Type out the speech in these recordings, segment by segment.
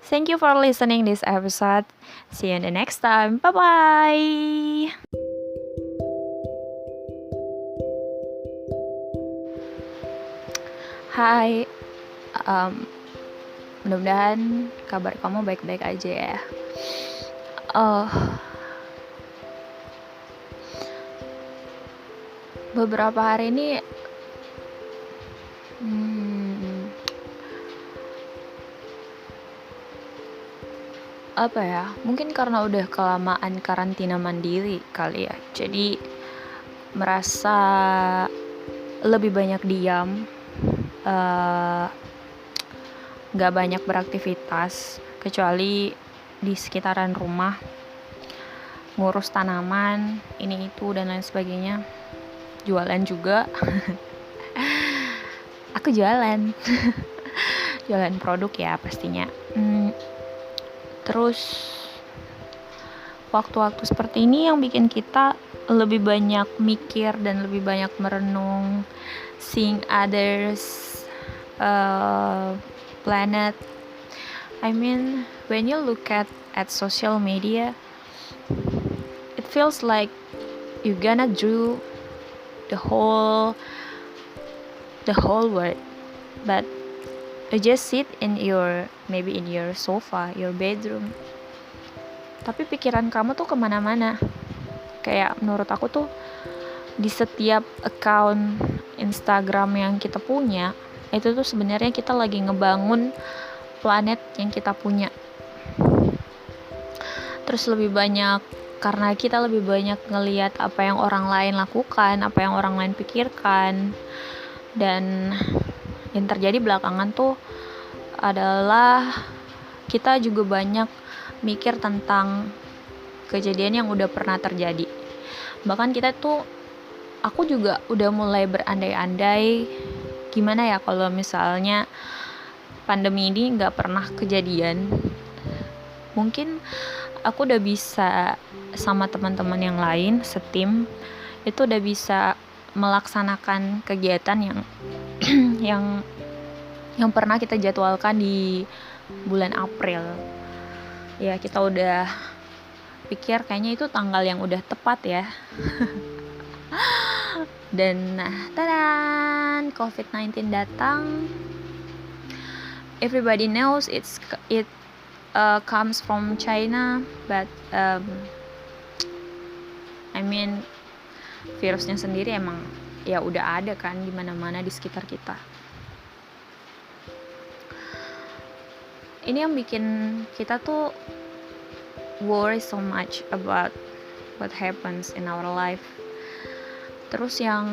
Thank you for listening this episode. See you in the next time. Bye bye. Hai, um, mudah-mudahan kabar kamu baik-baik aja ya. Beberapa hari ini mungkin karena udah kelamaan karantina mandiri kali ya, jadi merasa lebih banyak diam, gak banyak beraktivitas kecuali di sekitaran rumah, ngurus tanaman ini itu dan lain sebagainya, jualan juga. Aku jualan jualan produk ya pastinya. Terus waktu-waktu seperti ini yang bikin kita lebih banyak mikir dan lebih banyak merenung, seeing others planet. I mean, when you look at social media, it feels like you gonna do the whole world, but you just sit in your sofa, your bedroom, tapi pikiran kamu tuh kemana-mana. Kayak menurut aku tuh di setiap account Instagram yang kita punya, itu tuh sebenarnya kita lagi ngebangun planet yang kita punya. Terus karena kita lebih banyak ngelihat apa yang orang lain lakukan, apa yang orang lain pikirkan, dan yang terjadi belakangan tuh adalah kita juga banyak mikir tentang kejadian yang udah pernah terjadi. Bahkan aku juga udah mulai berandai-andai gimana ya kalau misalnya pandemi ini gak pernah kejadian. Mungkin aku udah bisa sama teman-teman yang lain setim itu udah bisa melaksanakan kegiatan yang pernah kita jadwalkan di bulan April. Ya, kita udah pikir kayaknya itu tanggal yang udah tepat ya. Dan tadan, COVID-19 datang. Everybody knows it comes from China, but I mean, virusnya sendiri emang ya udah ada kan di mana-mana di sekitar kita. Ini yang bikin kita tuh worry so much about what happens in our life. Terus yang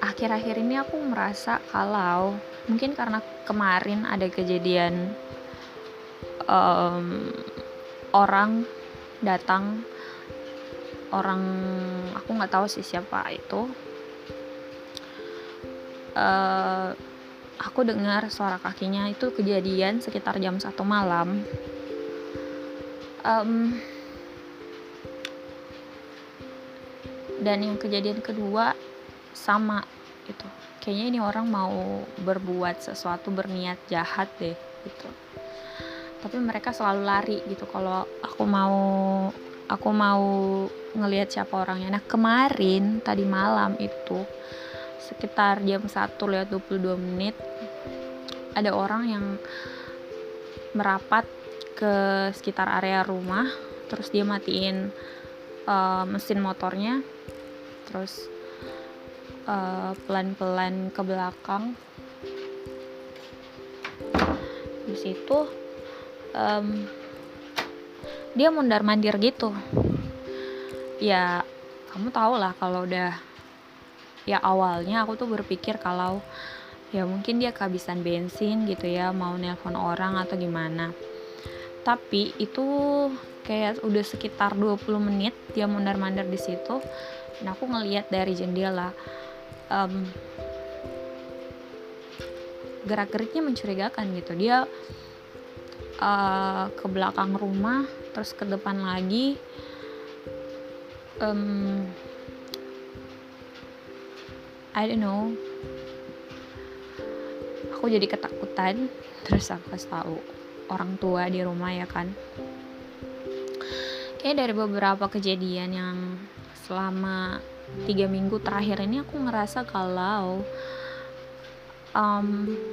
akhir-akhir ini aku merasa kalau mungkin karena kemarin ada kejadian orang datang, aku nggak tahu sih siapa itu. Aku dengar suara kakinya itu kejadian sekitar jam 1 malam. Dan yang kejadian kedua sama itu. Kayaknya ini orang mau berbuat sesuatu, berniat jahat deh gitu. Tapi mereka selalu lari gitu kalau aku mau ngelihat siapa orangnya. Nah, kemarin tadi malam itu sekitar jam 1:22 ada orang yang merapat ke sekitar area rumah, terus dia matiin mesin motornya, terus pelan-pelan ke belakang. Di situ dia mondar-mandir gitu. Ya, kamu tau lah kalau udah, ya awalnya aku tuh berpikir kalau ya mungkin dia kehabisan bensin gitu ya, mau nelpon orang atau gimana. Tapi itu kayak udah sekitar 20 menit dia mondar-mandir di situ, dan aku ngelihat dari jendela gerak-geriknya mencurigakan gitu. Dia ke belakang rumah, terus ke depan lagi. I don't know, aku jadi ketakutan. Terus aku kasih tahu orang tua di rumah ya kan. Kayak dari beberapa kejadian yang selama 3 minggu terakhir ini aku ngerasa kalau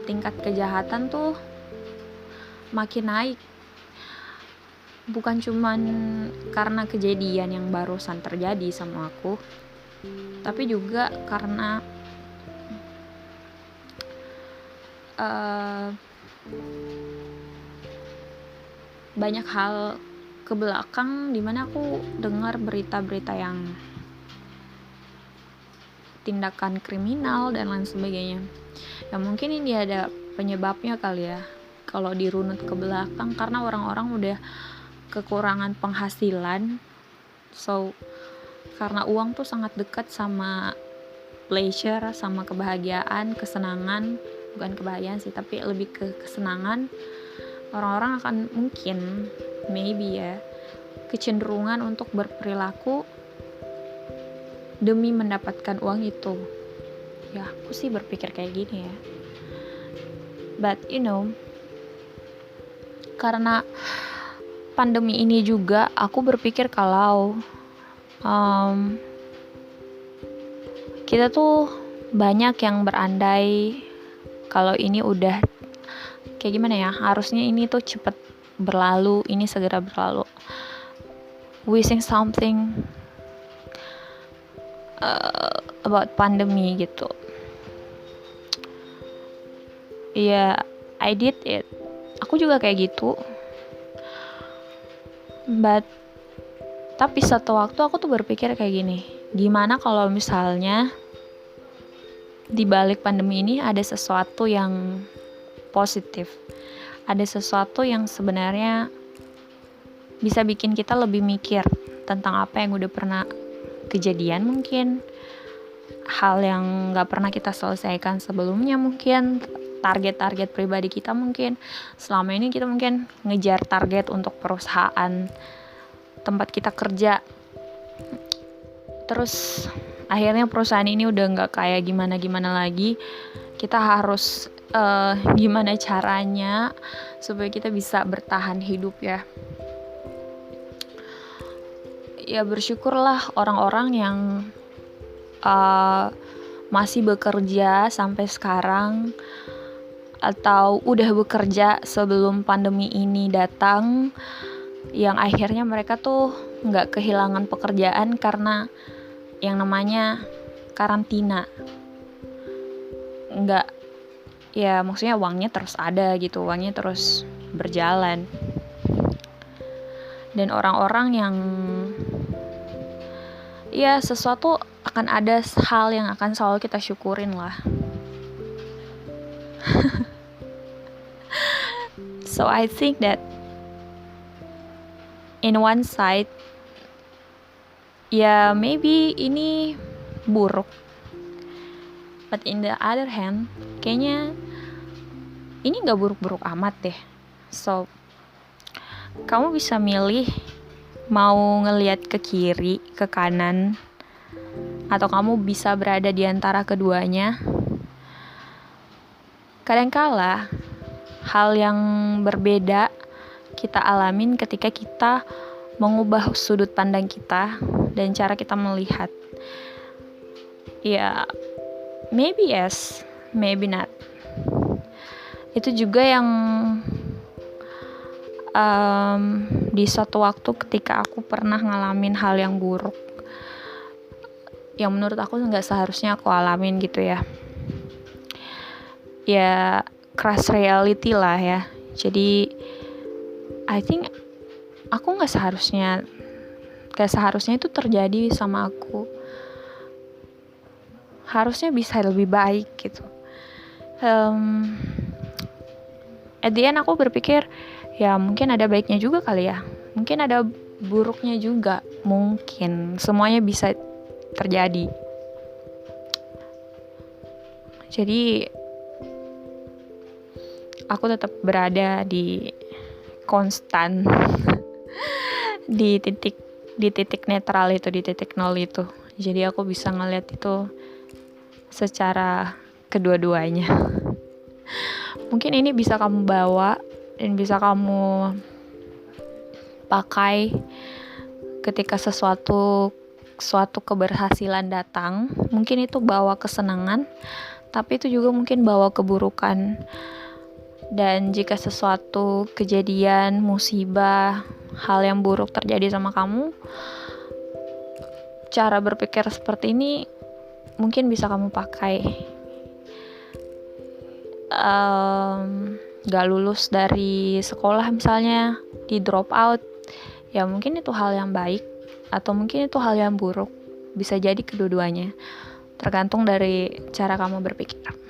tingkat kejahatan tuh makin naik. Bukan cuman karena kejadian yang barusan terjadi sama aku, tapi juga karena banyak hal ke belakang dimana aku dengar berita-berita yang tindakan kriminal dan lain sebagainya. Ya mungkin ini ada penyebabnya kali ya, kalau dirunut ke belakang, karena orang-orang udah kekurangan penghasilan. So karena uang tuh sangat dekat sama pleasure, sama kebahagiaan, kesenangan. Bukan kebahagiaan sih, tapi lebih ke kesenangan. Orang-orang akan mungkin maybe ya kecenderungan untuk berperilaku demi mendapatkan uang itu. Ya aku sih berpikir kayak gini ya. But karena pandemi ini juga aku berpikir kalau kita tuh banyak yang berandai kalau ini udah kayak gimana ya, harusnya ini tuh cepet berlalu, ini segera berlalu. Wishing something about pandemi gitu. Ya, I did it. Aku juga kayak gitu. Tapi satu waktu aku tuh berpikir kayak gini, gimana kalau misalnya di balik pandemi ini ada sesuatu yang positif, ada sesuatu yang sebenarnya bisa bikin kita lebih mikir tentang apa yang udah pernah kejadian, mungkin hal yang gak pernah kita selesaikan sebelumnya, mungkin target-target pribadi kita, mungkin selama ini kita mungkin ngejar target untuk perusahaan tempat kita kerja, terus akhirnya perusahaan ini udah gak kayak gimana-gimana lagi. Kita harus gimana caranya supaya kita bisa bertahan hidup ya. Ya bersyukurlah orang-orang yang masih bekerja sampai sekarang, atau udah bekerja sebelum pandemi ini datang, yang akhirnya mereka tuh gak kehilangan pekerjaan karena yang namanya karantina. Enggak, ya maksudnya uangnya terus ada gitu, uangnya terus berjalan. Dan orang-orang yang ya sesuatu akan ada hal yang akan selalu kita syukurin lah. So I think that in one side, ya maybe ini buruk, but in the other hand, kayaknya ini gak buruk-buruk amat deh. So kamu bisa milih mau ngelihat ke kiri, ke kanan, atau kamu bisa berada di antara keduanya. Kadangkala hal yang berbeda kita alamin ketika kita mengubah sudut pandang kita dan cara kita melihat. Ya, maybe yes, maybe not. Itu juga yang di suatu waktu ketika aku pernah ngalamin hal yang buruk, yang menurut aku gak seharusnya aku alamin gitu ya. Ya, crush reality lah ya. Jadi I think aku gak seharusnya itu terjadi sama aku. Harusnya bisa lebih baik gitu. At the end aku berpikir ya mungkin ada baiknya juga kali ya, mungkin ada buruknya juga, mungkin semuanya bisa terjadi. Jadi aku tetap berada di konstan di titik netral itu, di titik nol itu. Jadi aku bisa ngeliat itu secara kedua-duanya. Mungkin ini bisa kamu bawa dan bisa kamu pakai ketika suatu keberhasilan datang. Mungkin itu bawa kesenangan, tapi itu juga mungkin bawa keburukan. Dan jika sesuatu kejadian, musibah, hal yang buruk terjadi sama kamu, cara berpikir seperti ini mungkin bisa kamu pakai. Gak lulus dari sekolah misalnya, di drop out, ya mungkin itu hal yang baik atau mungkin itu hal yang buruk. Bisa jadi kedua-duanya, tergantung dari cara kamu berpikir.